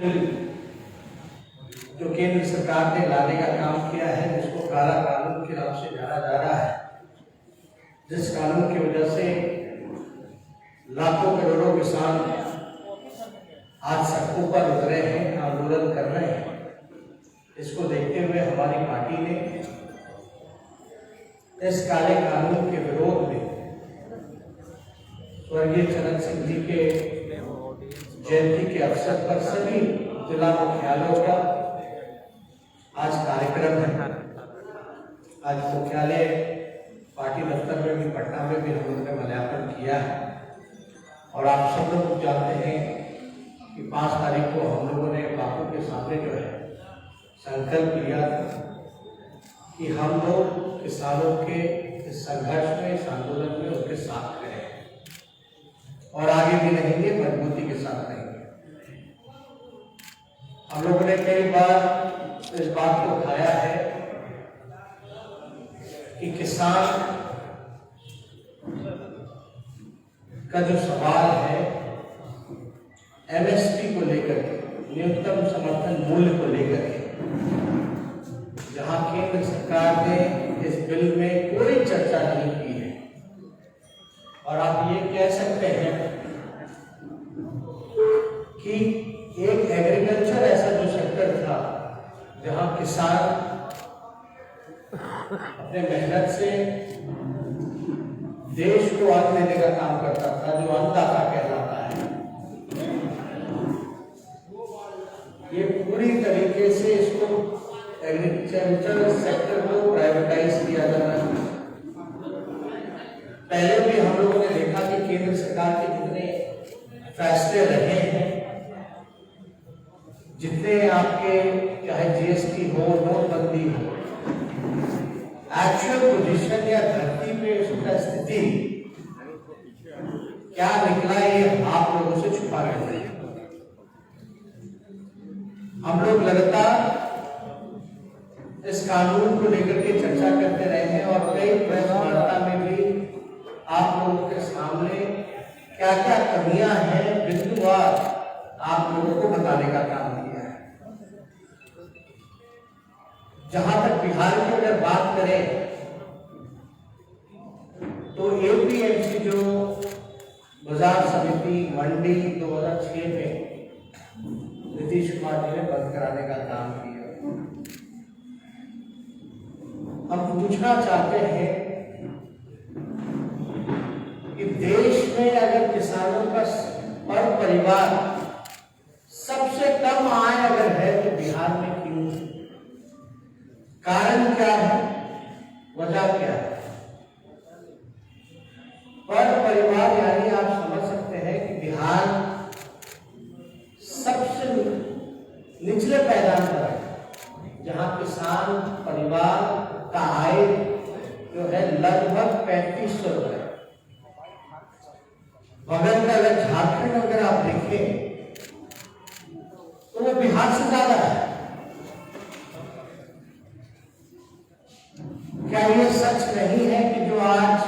जो केंद्र सरकार ने लाने का काम किया है, जिसको काला कानून के नाम से जाना जा रहा है, जिस कानून की वजह से लाखों करोड़ों किसान आज सड़कों पर उतरे हैं, आंदोलन कर रहे हैं। इसको देखते हुए हमारी पार्टी ने इस काले कानून के विरोध में स्वर्गीय चरण सिंह जी के जयंती के अवसर पर सभी जिला मुख्यालयों का आज कार्यक्रम है। आज मुख्यालय पार्टी दफ्तर में भी, पटना में भी हम लोगों ने माल्यार्पण किया है। और आप सब लोग जानते हैं कि 5 तारीख को हम लोगों ने बापू के सामने जो है संकल्प लिया कि हम लोग किसानों के इस संघर्ष में, इस आंदोलन में उनके साथ खड़े हैं और आगे भी रहेंगे, मजबूती के साथ रहेंगे। हम लोगों ने कई बार इस बात को उठाया है कि किसान का जो सवाल है एमएसपी को लेकर के, न्यूनतम समर्थन मूल्य को लेकर के, जहां केंद्र सरकार ने इस बिल में कोई चर्चा नहीं की है। और आप ये कह सकते हैं कि एक एग्रीकल्चर ऐसा जो सेक्टर था जहां किसान अपने मेहनत से देश को अन्न देने का काम करता था, जो अन्नदाता कहलाता है, ये पूरी तरीके से इसको एग्रीकल्चर सेक्टर को प्राइवेटाइज किया जा रहा है। पहले भी हम लोगों ने देखा कि केंद्र सरकार के जितने फैसले रहे हैं, जितने आपके चाहे जीएसटी हो, नोटबंदी हो, एक्चुअल पोजीशन या धरती पे उसका स्थिति क्या निकला, ये आप लोगों से छुपा रहे हैं। हम लोग लगातार इस कानून को लेकर के चर्चा करते रहे हैं और कई प्रेस वार्ता में भी आप लोगों के सामने क्या क्या कमियां हैं बिंदुवार आप लोगों को बताने का काम किया है। जहां तक बिहार की अगर बात करें तो एपीएमसी जो बाजार समिति मंडी 2006 में नीतीश कुमार जी ने बंद कराने का काम किया। हम पूछना चाहते हैं कि देश में अगर किसानों का पर परिवार सबसे कम आय अगर है तो बिहार में क्यों? कारण क्या है, वजह क्या है? पर परिवार यानी आप समझ सकते हैं कि बिहार सबसे निचले पैदान पर है, जहां किसान परिवार का आय जो है लगभग 3500 रुपए। बगल का अगर झारखंड अगर आप देखें तो वो बिहार से ज्यादा है। क्या ये सच नहीं है कि जो आज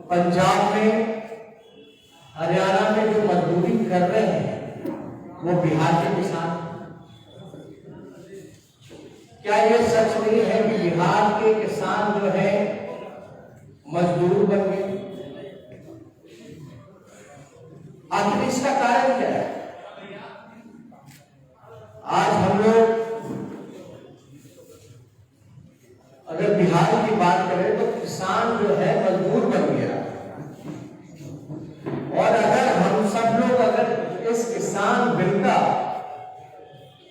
पंजाब में, हरियाणा में जो मजदूरी कर रहे हैं वो बिहार के किसान? क्या ये सच नहीं है कि बिहार के किसान जो है मजदूर बन गए? आखिर इसका कारण क्या है? आज हम लोग अगर बिहार की बात करें तो किसान जो है मजदूर बन गया। और अगर हम सब लोग अगर इस किसान बिल का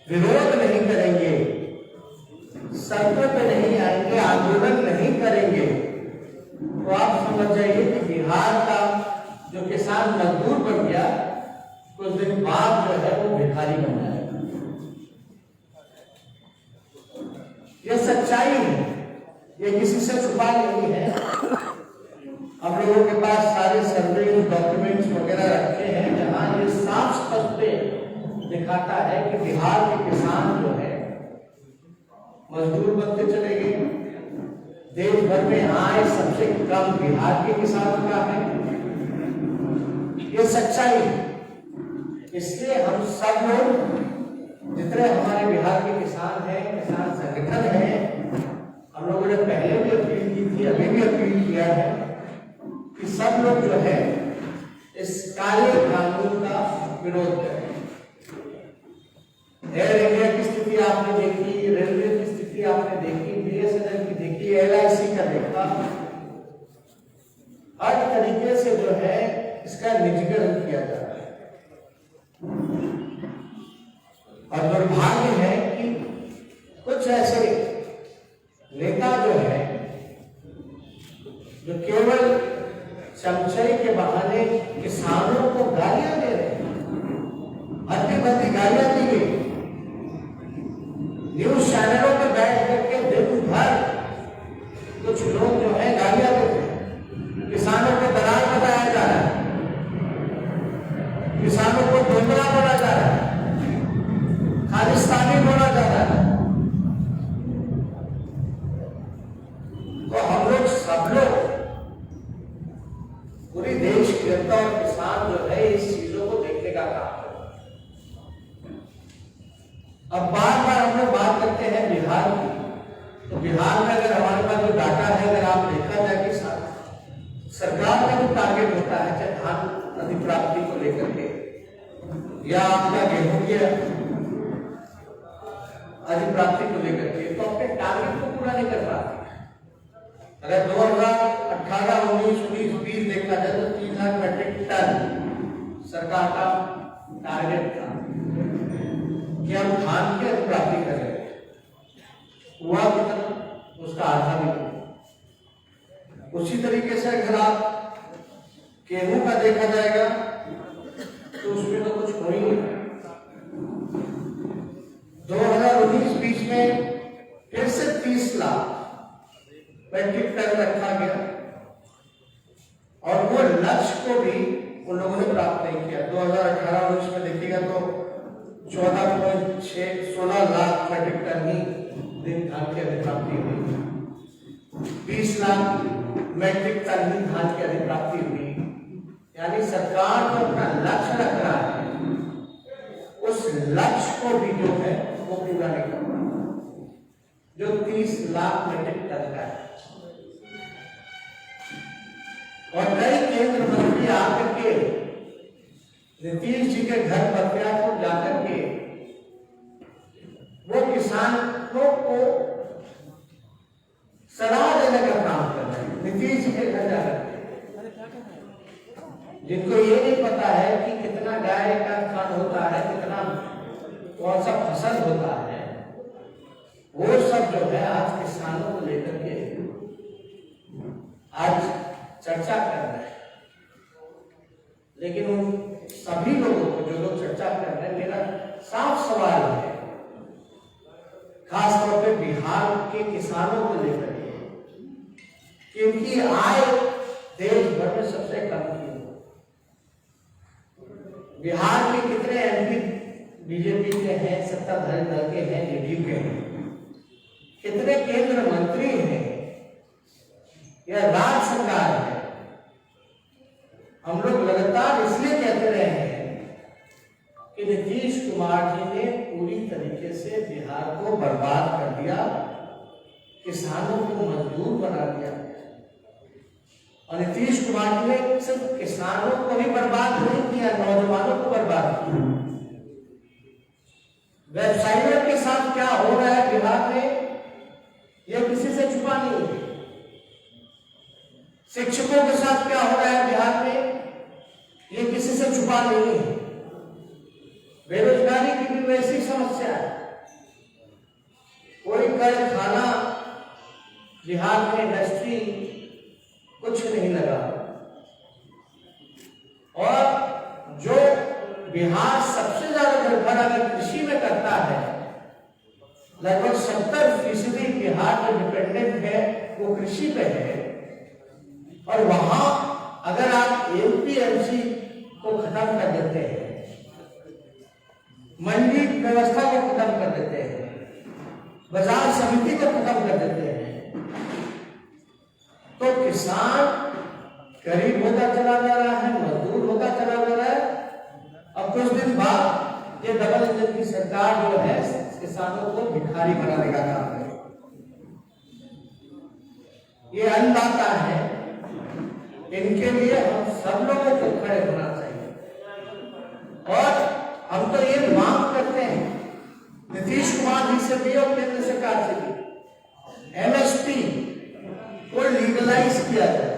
विरोध नहीं करेंगे, सड़कों पे नहीं आएंगे, आंदोलन नहीं करेंगे, तो आप समझ जाइए कि बिहार का जो किसान मजदूर बन गया कुछ दिन बाद जो है वो भिखारी बन जाएगा। ये सच्चाई है, ये किसी से छुपा नहीं है। हम लोगों के पास सारे सर्वे डॉक्यूमेंट्स वगैरह रखे हैं जहां ये साफ स्पष्ट दिखाता है कि बिहार के किसान जो है मजदूर बनते चले गए। देश भर में आय सबसे कम बिहार के किसानों का है। ये सच्चाई है। इसलिए हम सब लोग जितने हमारे बिहार के किसान हैं, किसान संगठन हैं, हम लोगों ने पहले भी अपील की थी, अभी भी अपील किया है कि सब लोग जो है इस काले कानून का विरोध करें। एयर इंडिया की स्थिति आपने देखी, रेलवे की स्थिति आपने देखी, BSNL की देखी, LIC का देखा, हर तरीके से जो है इसका निजीकरण किया जा रहा है। और दुर्भाग्य है कि कुछ ऐसे नेता जो है जो केवल चमचाई के बहाने किसानों को गालियां दे रहे हैं, हद्दी गालियां दी गई, न्यूज चैनलों पर बैठ करके दिन भर कुछ लोग जो है गालियां देते हैं, किसानों को दलाल बताया जा रहा है, किसानों को धोखा बोला जा रहा है, खालिस्तानी बोला जा रहा है। तो हम लोग सब लोग पूरी देश की जनता और किसान जो है इस चीजों को देखने का काम करें। अब बार बार हम लोग बात करते हैं बिहार की, तो बिहार में अगर हमारे पास जो डाटा है, अगर आप देखा जाए कि सरकार का जो टारगेट होता है, चाहे धान अधिप्राप्ति को लेकर के या आपका गेहूं के अधिप्राप्ति को लेकर के, तो अपने टारगेट को पूरा नहीं कर पाते। अगर 2018, 19, 20 देखा जाए तो 3 लाख मीट्रिक टन सरकार का टारगेट था कि हम धान की अधिप्राप्ति करें। हुआ कितना? उसका आधा भी नहीं। उसी तरीके से अगर आप गेहूं का देखा जाएगा तो उसमें तो कुछ हो ही नहीं। 2019-20 में फिर से 30 लाख मीट्रिक टन रखा गया और वो लक्ष्य को भी उन लोगों ने प्राप्त नहीं किया। 2018-19 में देखिएगा तो 16 लाख मीट्रिक टन ही धान की अधिप्राप्ति हुई, 20 लाख मीट्रिक टन ही धान की अधिप्राप्ति हुई। यानी सरकार जो अपना लक्ष्य रख रहा है, उस लक्ष्य को भी जो है वो पूरा नहीं कर रहा, जो 30 लाख मीट्रिक टन का है। और कई केंद्र मंत्री आकर के नीतीश जी के घर बख्तियारपुर जाकर के वो किसानों को सलाह देने का काम कर रहे हैं। नीतीश जी के घर जाकर के, जिनको ये नहीं पता है कि कितना गाय का खान होता है, कितना कौन सा फसल होता है, वो सब जो है आज किसानों को लेकर के आज चर्चा कर रहे हैं। लेकिन उन सभी लोगों को, जो लोग चर्चा कर रहे हैं, मेरा साफ सवाल है, खासतौर पे बिहार के किसानों को लेकर के, क्योंकि आय देश भर में सबसे कम की। बिहार के कितने MP बीजेपी के हैं, सत्ताधारी दल के हैं, JDU के हैं, कितने केंद्र मंत्री हैं या राज्य सरकार है। हम लोग लगातार इसलिए कहते रहे हैं कि नीतीश कुमार जी ने पूरी तरीके से बिहार को बर्बाद कर दिया, किसानों को मजदूर बना दिया। और नीतीश कुमार जी ने सिर्फ किसानों को ही बर्बाद नहीं किया, नौजवानों को बर्बाद किया। व्यवसायियों के साथ क्या हो रहा है बिहार में, यह किसी से छुपा नहीं है। शिक्षकों के साथ क्या हो रहा है बिहार में, यह किसी से छुपा नहीं है। बेरोजगारी की भी वैसी समस्या है। कोई कारखाना बिहार में, इंडस्ट्री कुछ नहीं लगा। और जो बिहार सबसे ज्यादा निर्भर अगर कृषि में करता है, लगभग 70% बिहार जो डिपेंडेंट है वो कृषि पे है। और वहां अगर आप APMC को खत्म कर देते हैं, मंडी व्यवस्था को खत्म कर देते हैं, बाजार समिति को खत्म कर देते हैं, तो किसान गरीब होता चला जा रहा है, मजदूर होता चला जा रहा है। अब अब कुछ दिन बाद ये डबल इंजन की सरकार जो है किसानों को भिखारी बनाने का काम करेगी। ये अन्नदाता है, इनके लिए हम सब लोगों को खड़े होना चाहिए। और हम तो ये मांग करते हैं नीतीश कुमार जी से भी और केंद्र सरकार से भी, एमएसपी को लीगलाइज किया जाए।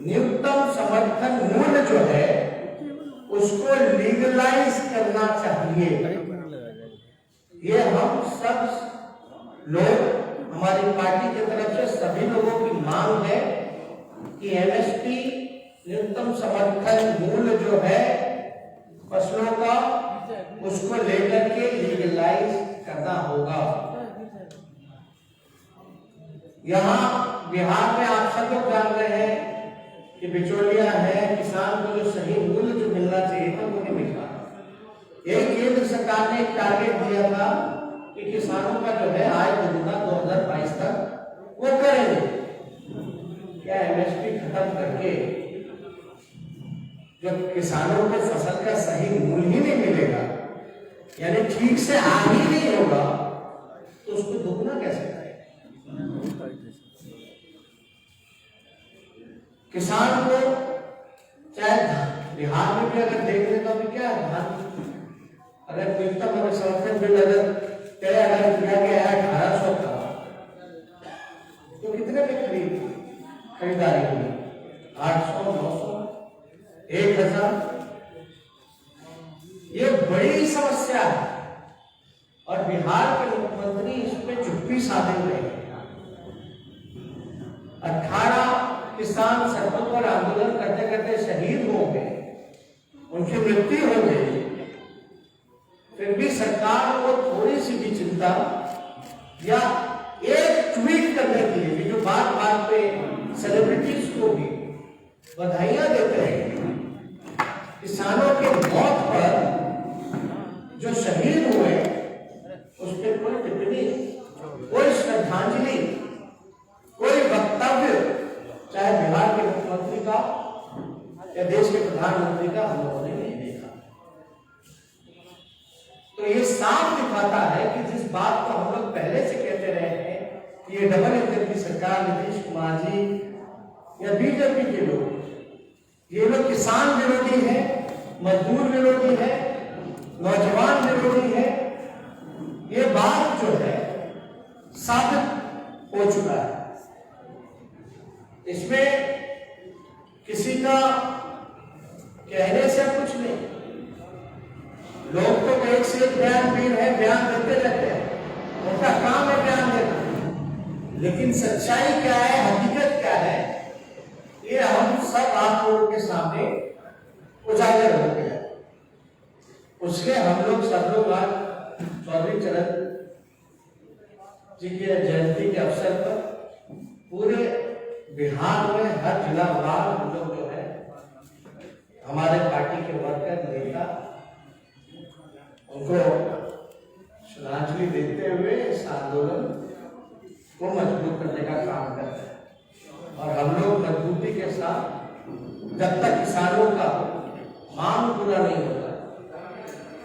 न्यूनतम समर्थन मूल्य जो है उसको लीगलाइज करना चाहिए। ये हम सब लोग, हमारी पार्टी की तरफ से सभी लोगों की मांग है कि एमएसपी न्यूनतम समर्थन मूल्य जो है फसलों का, उसको लेकर के लीगलाइज करना होगा। यहाँ बिहार में आप सब लोग जान रहे हैं कि बिचौलिया है, किसान को जो सही मूल्य जो मिलना चाहिए था वो नहीं मिल रहा। एक केंद्र सरकार ने एक टारगेट दिया था कि किसानों का जो है आय दोगुना 2022 तक वो करेंगे। क्या एमएसपी खत्म करके जब किसानों को फसल का सही मूल्य ही नहीं मिलेगा, यानी ठीक से आ ही नहीं होगा, तो उसको दोगुना कैसे करें? किसान को चाहे बिहार में भी अगर देख ले तो अभी क्या है, धान अगर न्यूनतम अगर समर्थन बिल अगर तय अगर किया गया है 1800 का, तो कितने में खरीदारी हुई? 800, 900, 1000। ये बड़ी समस्या है और बिहार के मुख्यमंत्री इस पे चुप्पी साधे हुए हैं। 18 किसान सड़कों पर आंदोलन करते करते शहीद हो गए, उनकी मृत्यु हो गई, फिर भी सरकार को थोड़ी सी भी चिंता या एक ट्वीट करने के लिए, जो बात बात पे सेलिब्रिटीज को भी बधाइयां देते हैं, किसानों के मौत पर जो शहीद हुए उस पर कोई टिप्पणी, कोई श्रद्धांजलि, कोई वक्तव्य चाहे बिहार के मुख्यमंत्री का या देश के प्रधानमंत्री का हम लोगों ने नहीं देखा। तो ये साफ दिखाता है कि जिस बात को हम लोग पहले से कहते रहे हैं कि ये डबल इंजन की सरकार, नीतीश कुमार जी या बीजेपी के लोग, ये लोग किसान विरोधी है, मजदूर विरोधी है, नौजवान विरोधी है, ये बात जो है साबित हो चुका है। इसमें किसी का कहने से कुछ नहीं, लोग तो एक से एक बयान है, बयान देते रहते हैं, उनका काम है बयान देना, लेकिन सच्चाई क्या है, हकीकत क्या है, ये हम सब आप लोगों के सामने उजागर हो गया। उसके हम लोग सब लोग आज चौधरी चरण जी की जयंती के अवसर पर पूरे बिहार में हर जिला वार हम लोग जो है हमारे पार्टी के वर्कर नेता उनको श्रद्धांजलि देते हुए इस आंदोलन को मजबूत करने का काम करते हैं। और हम लोग मजबूती के साथ जब तक किसानों का मांग पूरा नहीं होता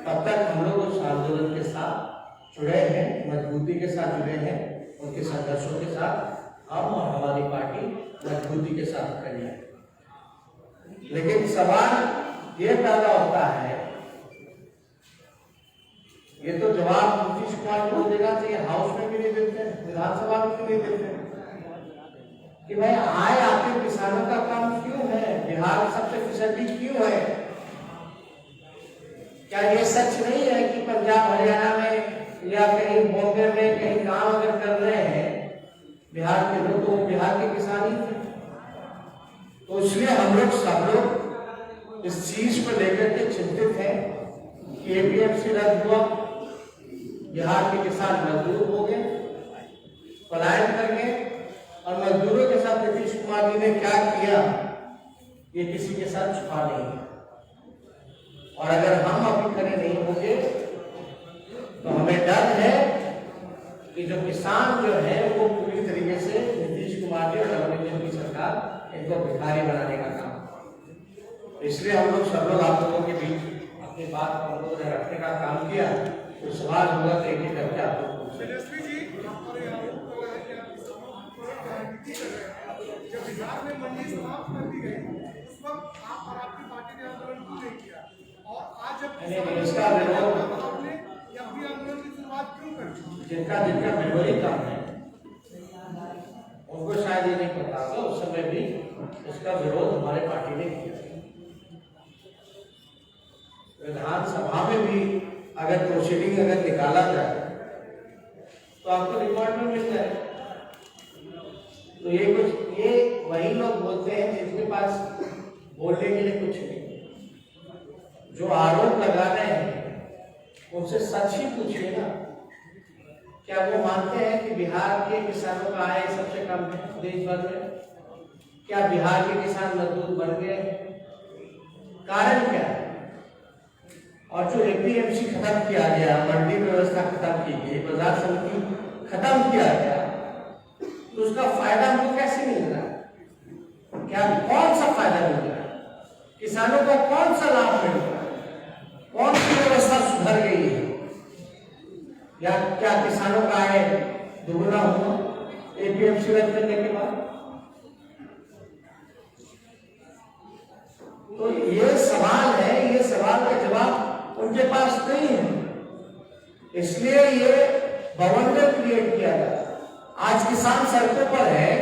तब तक हम लोग उस आंदोलन के साथ जुड़े हैं, मजबूती के साथ जुड़े हैं, उनके संघर्षों के साथ हम और हमारी पार्टी मजबूती के साथ खड़ी है। लेकिन सवाल ये पैदा होता है, ये तो जवाब नीतीश कुमार को देना चाहिए, हाउस में भी नहीं देते, विधानसभा में भी नहीं देते कि भाई आय आखिर किसानों का काम क्यों है, बिहार सबसे फिसड्डी क्यों है। क्या ये सच नहीं है कि पंजाब हरियाणा में या कहीं बॉम्बे में कहीं काम अगर कर रहे हैं बिहार के लोग, तो बिहार के किसान ही थे। तो इसलिए हम लोग सब लोग इस चीज को लेकर के चिंतित हैं कि एपीएमसी रद्द हुआ, बिहार के किसान मजदूर हो गए, पलायन कर गए, और मजदूरों के साथ नीतीश कुमार जी ने क्या किया ये किसी के साथ छुपा नहीं है। और अगर हम अभी खड़े नहीं होंगे तो हमें डर है कि जो किसान जो है वो पूरी तरीके से नीतीश कुमार जी और डबल इंजन की सरकार इनको भिखारी बनाने का काम। इसलिए हम लोग सब लोग आप लोगों के बीच अपनी बात हम लोगों ने रखने का काम किया। तो सवाल होगा तो एक करके आप लोग जब बिहार में मंडी समाप्त कर दी गई उस वक्त आप और आपकी पार्टी ने आंदोलन क्यों नहीं किया, और आज जब इसका विरोध आपने भी आंदोलन की शुरुआत क्यों कर दी? जिनका मेमोरी काम है उनको शायद ये नहीं पता था, उस समय भी इसका विरोध हमारे पार्टी ने किया। विधानसभा में भी अगर प्रोसीडिंग निकाला जाए तो आपको रिकॉर्ड में मिल जाए। तो ये वही लोग बोलते हैं जिनके पास बोलने के लिए कुछ नहीं। जो आरोप लगा रहे हैं उनसे सच ही पूछिए ना। क्या वो मानते हैं कि बिहार के किसानों का आय सबसे कम है देश भर में? क्या बिहार के किसान मजदूर बन गए? कारण क्या है? और जो एपीएमसी खत्म किया गया, मंडी व्यवस्था खत्म की गई, बाजार समिति खत्म किया गया, तो उसका फायदा हमको कैसे मिल रहा है? क्या कौन सा फायदा मिल रहा है? किसानों को कौन सा लाभ मिल रहा है? कौन सी व्यवस्था सुधर गई है? या क्या किसानों का आय दोगुना हुआ एपीएमसी रद्द करने के बाद? तो ये सवाल है, ये सवाल का जवाब उनके पास नहीं है, इसलिए ये बवंडर क्रिएट किया गया। आज किसान सड़कों पर है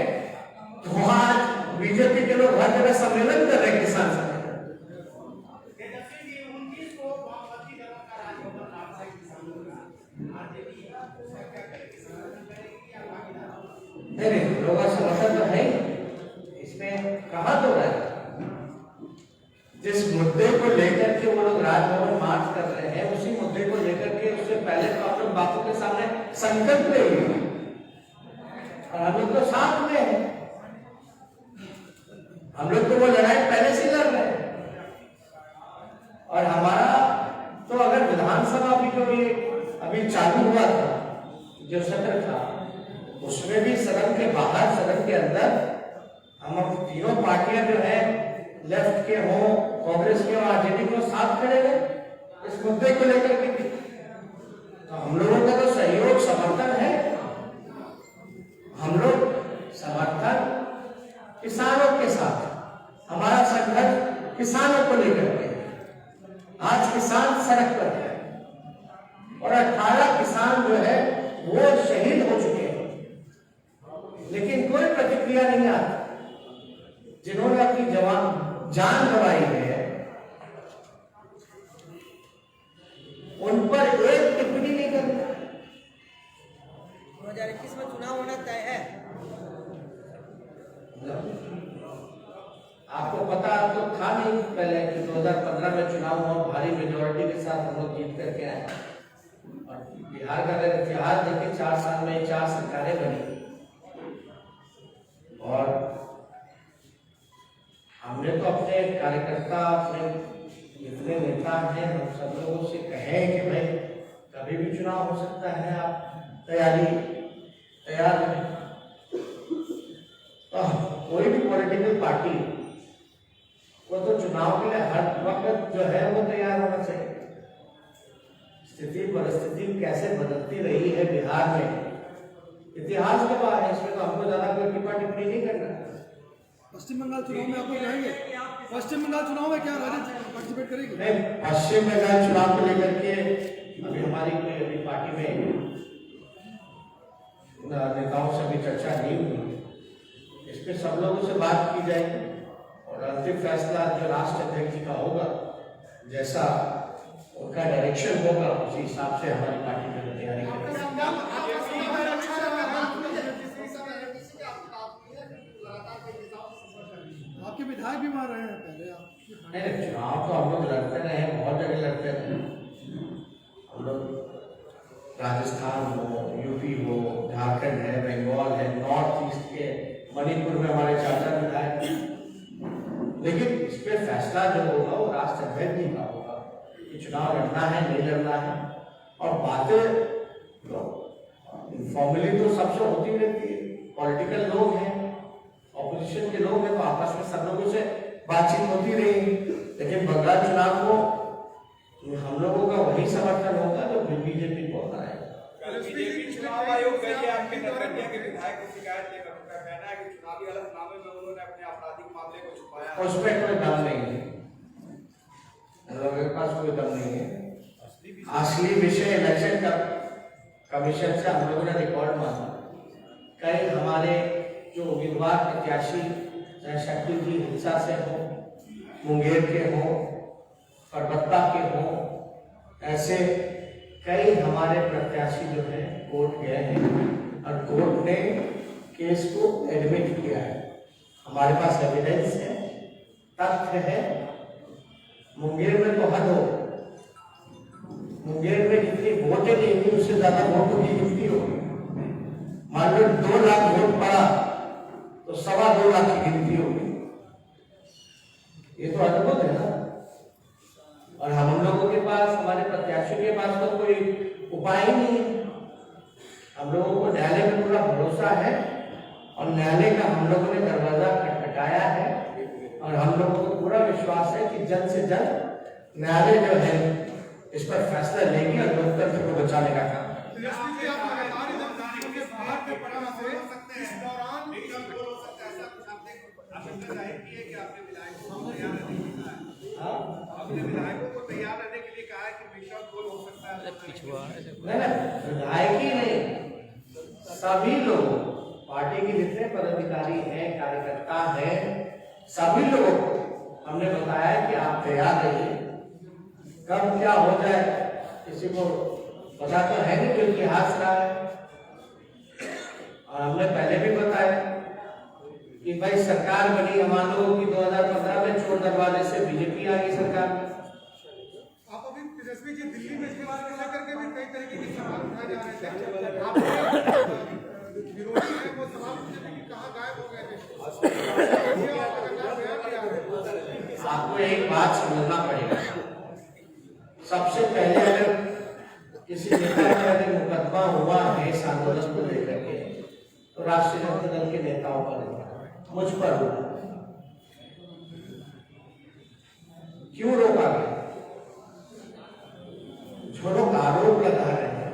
तो आज बीजेपी के लोग हर जगह सम्मेलन कर रहे हैं किसान सम्मेलन। नहीं, लोगों का समर्थन तो है, इसमें कहा तो रहा है। जिस मुद्दे को लेकर के वो लोग राजभवन मार्च कर रहे हैं, उसी मुद्दे को लेकर के उससे पहले तो आप लोग बापू के सामने संकल्प ले लिए और हम लोग तो साथ में हैं। हम लोग तो वो लड़ाई पहले से लड़ रहे हैं। और हमारा तो अगर विधानसभा भी जो ये अभी चालू हुआ था, जो सत्र था, उसमें भी सदन के बाहर सदन के अंदर हम तीनों पार्टियां जो है लेफ्ट के हो, कांग्रेस के हो, आरजेडी के हो, साथ खड़े रहे इस मुद्दे को लेकर के। तो हम लोगों का तो सहयोग समर्थन है। हम लोग समर्थन किसानों के साथ, हमारा संगठन किसानों को लेकर के। आज किसान सड़क पर है और 18 किसान जो है वो शहीद हो चुके हैं, लेकिन कोई प्रतिक्रिया नहीं आती। जिन्होंने अपनी जान गंवाई है उन पर एक टिप्पणी नहीं करता। 2021 में चुनाव होना तय है। आपको पता तो था नहीं पहले कि 2015 में चुनाव हुआ, भारी मेजोरिटी के साथ हम लोग जीत करके आए। और बिहार का अगर इतिहास देखिए, 4 साल में 4 सरकारें बनी और हमने तो अपने कार्यकर्ता, अपने जितने नेता हैं, हम सब लोगों से कहे कि भाई कभी भी चुनाव हो सकता है, आप तैयार रहें। तो कोई भी पॉलिटिकल पार्टी वो तो चुनाव के लिए हर वक्त जो है वो तैयार होना चाहिए। स्थिति परिस्थिति कैसे बदलती रही है बिहार में, इतिहास के बाहर है, इसमें तो हमको ज्यादा कोई टिप्पणी नहीं करना। पश्चिम बंगाल चुनाव में आप लोग रहेंगे? पश्चिम बंगाल चुनाव में क्या राजद पार्टिसिपेट करेगी? नहीं, पश्चिम बंगाल चुनाव को लेकर के अभी हमारी कोई पार्टी में नेताओं से भी चर्चा नहीं हुई। इस पे सब लोगों से बात की जाएगी और अंतिम फैसला जो राष्ट्र अध्यक्ष जी का होगा, जैसा उनका डायरेक्शन होगा उसी हिसाब से हमारी पार्टी में तैयारी करेगी। आपके विधायक भी वहां रहे हैं पहले? नहीं, चुनाव तो हम लोग लड़ते रहे, बहुत जगह लड़ते रहे। हम लोग राजस्थान हो, यूपी हो, झारखंड है, बंगाल है, नॉर्थ ईस्ट के मणिपुर में हमारे 4 विधायक हैं। लेकिन इस पे फैसला जो होगा वो राष्ट्र अध्यक्ष जी का होगा कि चुनाव लड़ना है नहीं लड़ना है। और बातें फॉर्मली तो सबसे होती रहती है, पॉलिटिकल लोग हैं, ऑपोजिशन के लोग हैं, तो आपस में सब लोगों से बातचीत होती रही। लेकिन बंगाल चुनाव को हम लोगों का वही समर्थन होगा जो बीजेपी को होता है। बीजेपी चुनाव आयोग गई है आपके नरकटिया के विधायक को शिकायत लेकर, उनका कहना है कि चुनावी हलफनामे में उन्होंने अपने आपराधिक मामले को छुपाया। उस पर कोई दम नहीं है, हम लोगों के पास कोई दम नहीं है। असली विषय इलेक्शन कमीशन से हम लोगों ने रिकॉर्ड मांगा। कई हमारे जो उम्मीदवार प्रत्याशी चाहे शक्ति की हिंसा से हो, मुंगेर के हो, परबत्ता के हो, ऐसे कई हमारे प्रत्याशी जो है कोर्ट गए हैं और कोर्ट ने केस को एडमिट किया है। हमारे पास एविडेंस है, तथ्य है। मुंगेर में तो हद हो, मुंगेर में जितनी वोटें नहीं थी उससे ज्यादा वोटों की गिनती होगी। मान लो 2 लाख वोट पड़ा तो 2.25 लाख की गिनती होगी। ये तो अद्भुत है ना। और हम लोगों के पास, हमारे प्रत्याशियों के पास तो कोई उपाय ही नहीं है। हम लोगों को न्यायालय में पूरा भरोसा है और न्यायालय का हम लोगों ने दरवाजा खटखटाया है और हम लोगों को पूरा विश्वास है कि जल्द से जल्द न्यायालय जो है इस पर फैसला लेगी और लोकतंत्र को बचाने का काम। इस दौरान अपने विधायकों को तैयार रहने के लिए कहा है कि विश्व गोल हो सकता है। नहीं, विधायक ही नहीं, सभी लोग पार्टी के जितने पदाधिकारी हैं, कार्यकर्ता हैं, सभी लोगों को हमने बताया कि आप तैयार रहिए। कब क्या हो जाए किसी को पता तो है नहीं, जो इतिहास रहा है। और हमने पहले भी बताया कि भाई सरकार बनी हमारे लोगों की 2015 में, चोर दरवाजे से बीजेपी आ गई सरकार में। आप अभी तेजस्वी जी दिल्ली में इसके बारे में लेकर के भी कई तरीके के सवाल उठाए जा रहे थे। आप विरोधी है वो सवाल पूछे थे कि कहाँ गायब हो गए थे। आपको एक बात समझना पड़ेगा। सबसे पहले अगर किसी नेता का अगर मुकदमा हुआ है इस आंदोलन को लेकर के, तो राष्ट्रीय जनता दल के नेताओं पर हुआ, मुझ पर हुआ। क्यों रोका गया? जो लोग आरोप लगा रहे हैं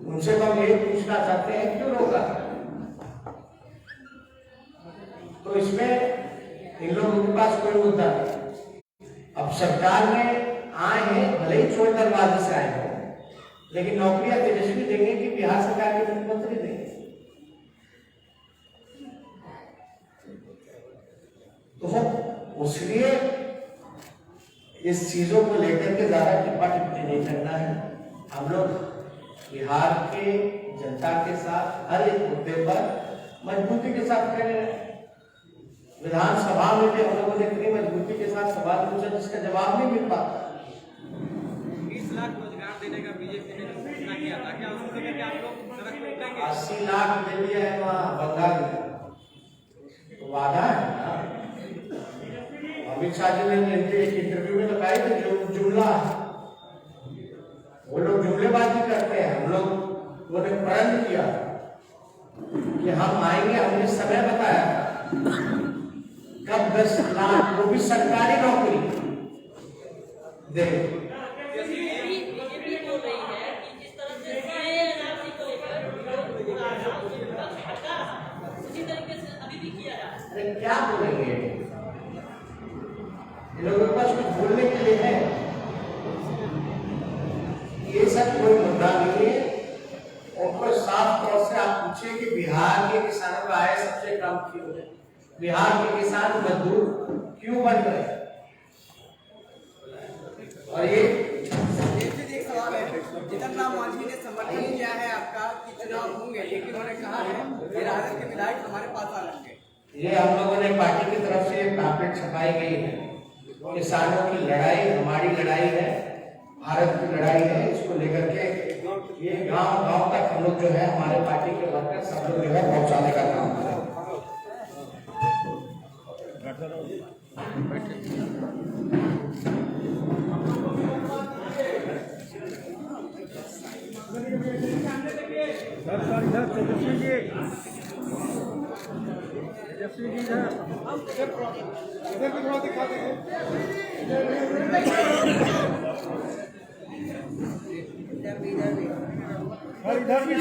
उनसे तो हम ये पूछना चाहते हैं क्यों रोका? तो इसमें इन लोगों के पास कोई मुद्दा नहीं। अब सरकार में आए हैं, भले ही चोर दरवाजे से आए हो, लेकिन नौकरियां तेजस्वी देंगे कि बिहार सरकार के मुख्यमंत्री देंगे? तो उसलिए इस चीजों को लेकर के ज्यादा टिप्पा टिप्पणी नहीं करना है। हम लोग बिहार के जनता के साथ हर एक मुद्दे पर मजबूती के साथ खड़े हैं। विधानसभा में भी हम लोगों ने इतनी मजबूती के साथ सवाल पूछा जिसका जवाब नहीं मिल पाता। 20 लाख रोजगार देने का बीजेपी ने घोषणा किया था, क्या उसको लेकर आप लोग सड़क पर उतरेंगे? 80 लाख दे दिया है वहाँ बंगाल में, तो वादा है ना। अमित शाह जी ने एक इंटरव्यू में बताया कि जो जुमला, वो लोग जुमलेबाजी करते हैं, हम लोग वो प्रण किया कि हम आएंगे, हमने समय बताया था कब 10 लाख, वो भी सरकारी नौकरी दे। बीजेपी बोल रही है कि जिस तरह से एनआरसी को लेकर उसी तरीके से अभी भी किया जा रहा है। अरे क्या बोलेंगे इन लोगों के पास कुछ बोलने के लिए है? ये सब कोई मुद्दा नहीं है। और कोई साफ तौर से आप पूछे कि बिहार के किसानों का आय सबसे कम क्यों है, बिहार के किसान मजदूर क्यों बन रहे? और ये एक सवाल है, जीतन राम मांझी ने समर्थन किया है आपका कि चुनाव होंगे, लेकिन उन्होंने कहा है कि राजद के विधायक हमारे पास आ लेंगे। ये हम लोगों ने पार्टी की तरफ से पैम्फलेट छपाई गई है। किसानों की लड़ाई हमारी लड़ाई है, भारत की लड़ाई है। इसको लेकर के ये गांव-गांव तक हम लोग जो है हमारे पार्टी के वर्कर सब लोग जो है पहुंचाने का काम कर रहे हैं। इधर भी थोड़ा दिखा दीजिए। इधर भी